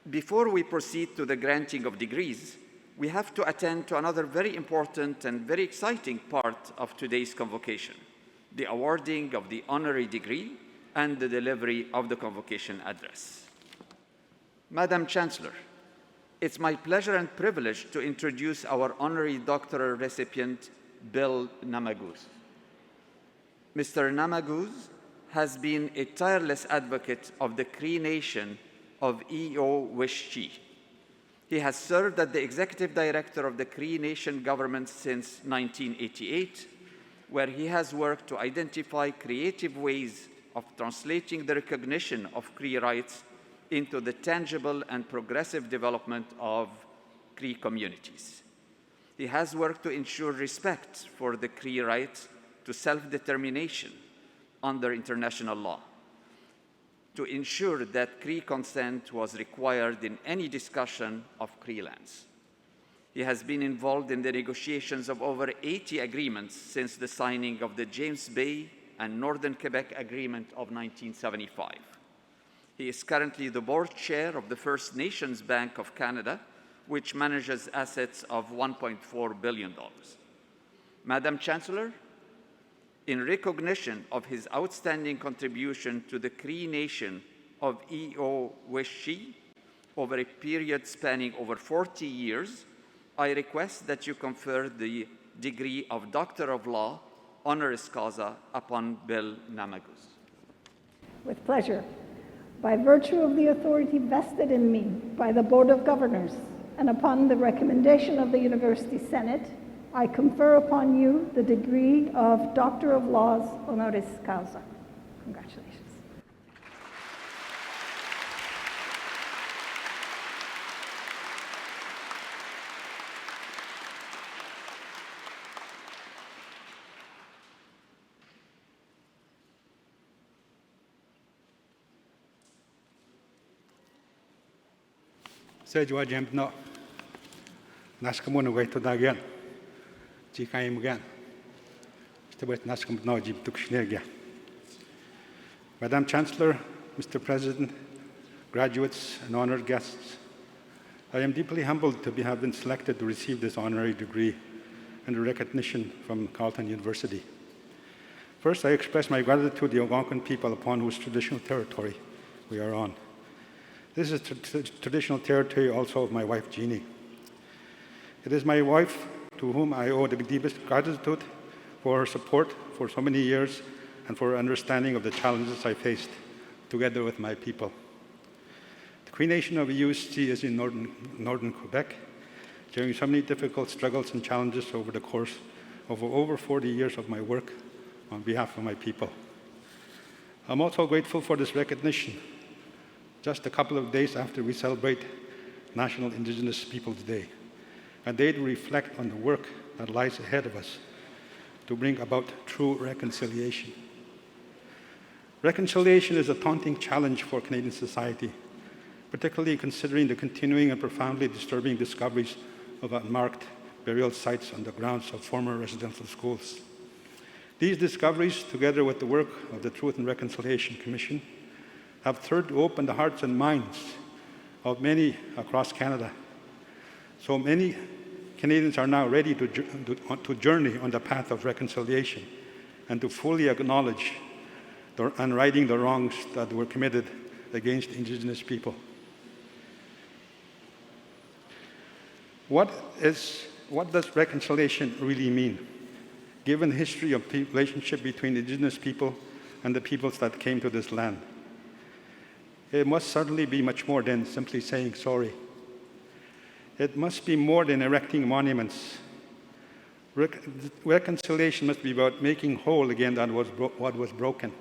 Before we proceed to the granting of degrees, we have to attend to another very important and very exciting part of today's convocation, the awarding of the honorary degree and the delivery of the convocation address. Madam Chancellor, it's my pleasure and privilege to introduce our honorary doctoral recipient, Bill Namagoose. Mr. Namagoose has been a tireless advocate of the Cree nation of Eeyou, Istchee. He has served as the Executive Director of the Cree Nation government since 1988, where he has worked to identify creative ways of translating the recognition of Cree rights into the tangible and progressive development of Cree communities. He has worked to ensure respect for the Cree right to self-determination under international law, to ensure that Cree consent was required in any discussion of Cree lands. He has been involved in the negotiations of over 80 agreements since the signing of the James Bay and Northern Quebec Agreement of 1975. He is currently the board chair of the First Nations Bank of Canada, which manages assets of $1.4 billion. Madam Chancellor, in recognition of his outstanding contribution to the Cree nation of Eeyou, Istchee over a period spanning over 40 years, I request that you confer the degree of Doctor of Law, honoris causa, upon Bill Namagoose. With pleasure. By virtue of the authority vested in me by the Board of Governors and upon the recommendation of the University Senate, I confer upon you the degree of Doctor of Laws, honoris causa. Congratulations. Sejwa jemno naskamono gaito dagian jikaim gan stebet naskam no jib tukshnergia. Madam Chancellor, Mr. President, graduates and honored guests, I am deeply humbled to have been selected to receive this honorary degree and a recognition from Carleton University. First, I express my gratitude to the Algonquin people upon whose traditional territory we are on. This is traditional territory also of my wife, Jeannie. It is my wife to whom I owe the deepest gratitude for her support for so many years and for her understanding of the challenges I faced together with my people. The Cree Nation of Eeyou is in northern Quebec, during so many difficult struggles and challenges over the course of over 40 years of my work on behalf of my people. I'm also grateful for this recognition just a couple of days after we celebrate National Indigenous Peoples Day, a day to reflect on the work that lies ahead of us to bring about true reconciliation. Reconciliation is a daunting challenge for Canadian society, particularly considering the continuing and profoundly disturbing discoveries of unmarked burial sites on the grounds of former residential schools. These discoveries, together with the work of the Truth and Reconciliation Commission, have served to open the hearts and minds of many across Canada. So many Canadians are now ready to journey on the path of reconciliation and to fully acknowledge and righting the wrongs that were committed against Indigenous people. What does reconciliation really mean, given the history of the relationship between Indigenous people and the peoples that came to this land? It must certainly be much more than simply saying sorry. It must be more than erecting monuments. Reconciliation must be about making whole again what was broken.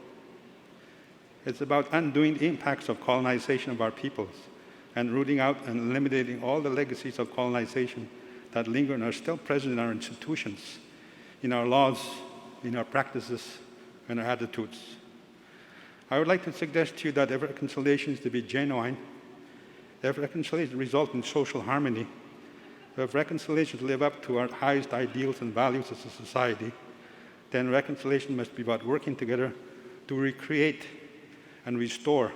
It's about undoing the impacts of colonization of our peoples and rooting out and eliminating all the legacies of colonization that linger and are still present in our institutions, in our laws, in our practices, and our attitudes. I would like to suggest to you that if reconciliation is to be genuine, if reconciliation results in social harmony, if reconciliation to live up to our highest ideals and values as a society, then reconciliation must be about working together to recreate and restore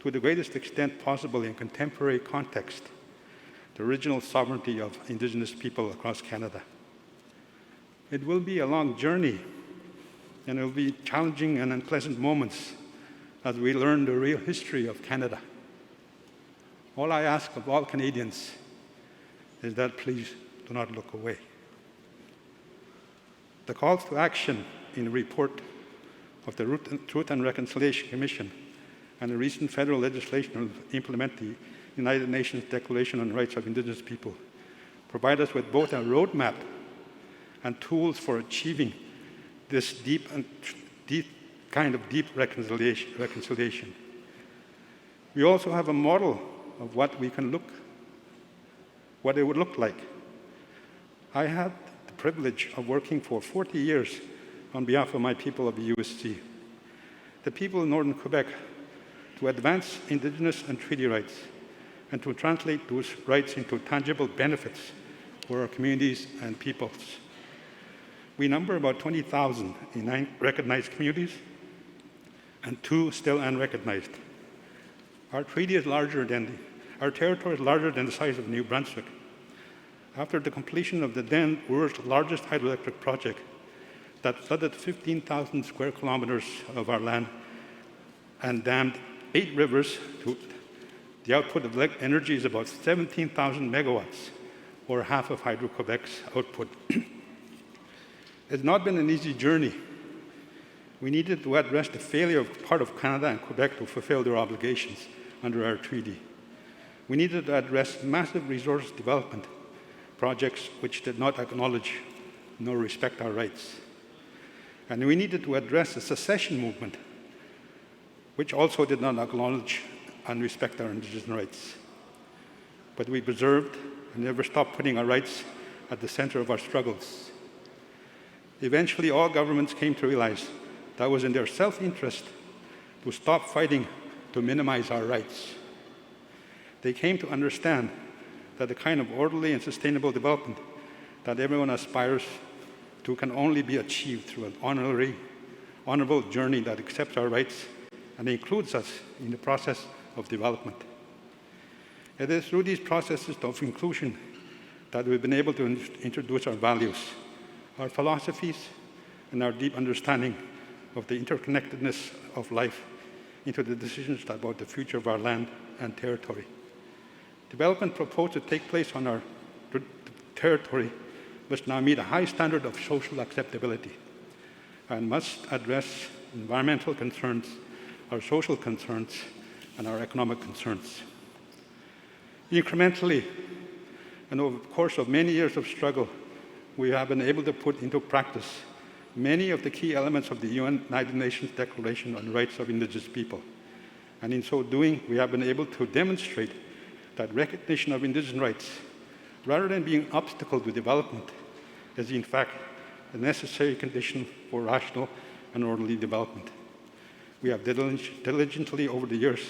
to the greatest extent possible in contemporary context, the original sovereignty of Indigenous people across Canada. It will be a long journey, and it will be challenging and unpleasant moments as we learn the real history of Canada. All I ask of all Canadians is that please do not look away. The calls to action in the report of the Truth and Reconciliation Commission and the recent federal legislation to implement the United Nations Declaration on the Rights of Indigenous People provide us with both a roadmap and tools for achieving this deep reconciliation. We also have a model of what it would look like. I had the privilege of working for 40 years on behalf of my people of the USC, the people of Northern Quebec, to advance Indigenous and treaty rights and to translate those rights into tangible benefits for our communities and peoples. We number about 20,000 in 9 recognized communities and 2 still unrecognized. Our territory is larger than the size of New Brunswick. After the completion of the then world's largest hydroelectric project that flooded 15,000 square kilometers of our land and dammed 8 rivers, the output of energy is about 17,000 megawatts, or half of Hydro-Quebec's output. It's not been an easy journey. We needed to address the failure of part of Canada and Quebec to fulfill their obligations under our treaty. We needed to address massive resource development projects which did not acknowledge nor respect our rights. And we needed to address the secession movement, which also did not acknowledge and respect our Indigenous rights. But we preserved and never stopped putting our rights at the center of our struggles. Eventually, all governments came to realize that it was in their self-interest to stop fighting to minimize our rights. They came to understand that the kind of orderly and sustainable development that everyone aspires to can only be achieved through an honorable journey that accepts our rights and includes us in the process of development. It is through these processes of inclusion that we've been able to introduce our values, our philosophies, and our deep understanding of the interconnectedness of life into the decisions about the future of our land and territory. Development proposed to take place on our territory must now meet a high standard of social acceptability and must address environmental concerns, our social concerns, and our economic concerns. Incrementally, and over the course of many years of struggle, we have been able to put into practice many of the key elements of the United Nations Declaration on the Rights of Indigenous People. And in so doing, we have been able to demonstrate that recognition of Indigenous rights, rather than being an obstacle to development, is in fact a necessary condition for rational and orderly development. We have diligently over the years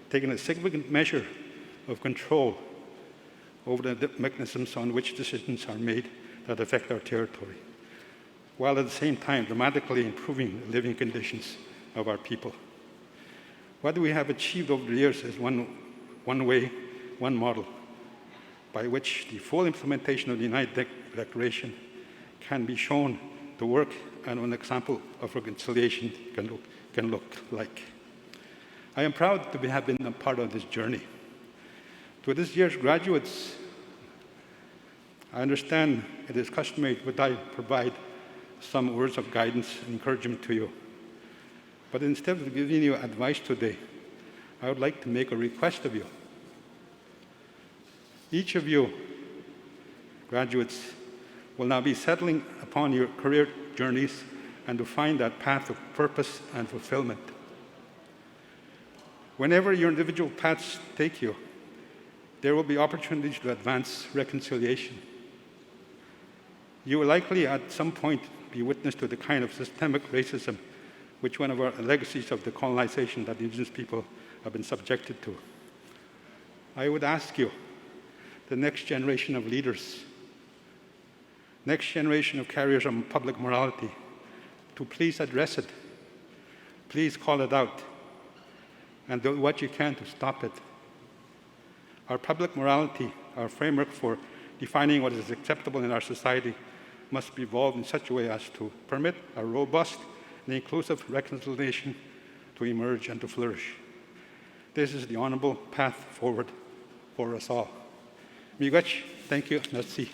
taken a significant measure of control over the mechanisms on which decisions are made that affect our territory, while at the same time dramatically improving the living conditions of our people. What we have achieved over the years is one model by which the full implementation of the United Declaration can be shown to work and an example of reconciliation can look like. I am proud to have been a part of this journey. To this year's graduates, I understand it is customary that I provide some words of guidance and encouragement to you. But instead of giving you advice today, I would like to make a request of you. Each of you, graduates, will now be settling upon your career journeys and to find that path of purpose and fulfillment. Whenever your individual paths take you, there will be opportunities to advance reconciliation. You will likely at some point be witness to the kind of systemic racism which one of our legacies of the colonization that Indigenous people have been subjected to. I would ask you, the next generation of leaders, next generation of carriers of public morality, to please address it. Please call it out. and do what you can to stop it. Our public morality, our framework for defining what is acceptable in our society, must be evolved in such a way as to permit a robust and inclusive reconciliation to emerge and to flourish. This is the honorable path forward for us all. Miigwech, thank you, merci.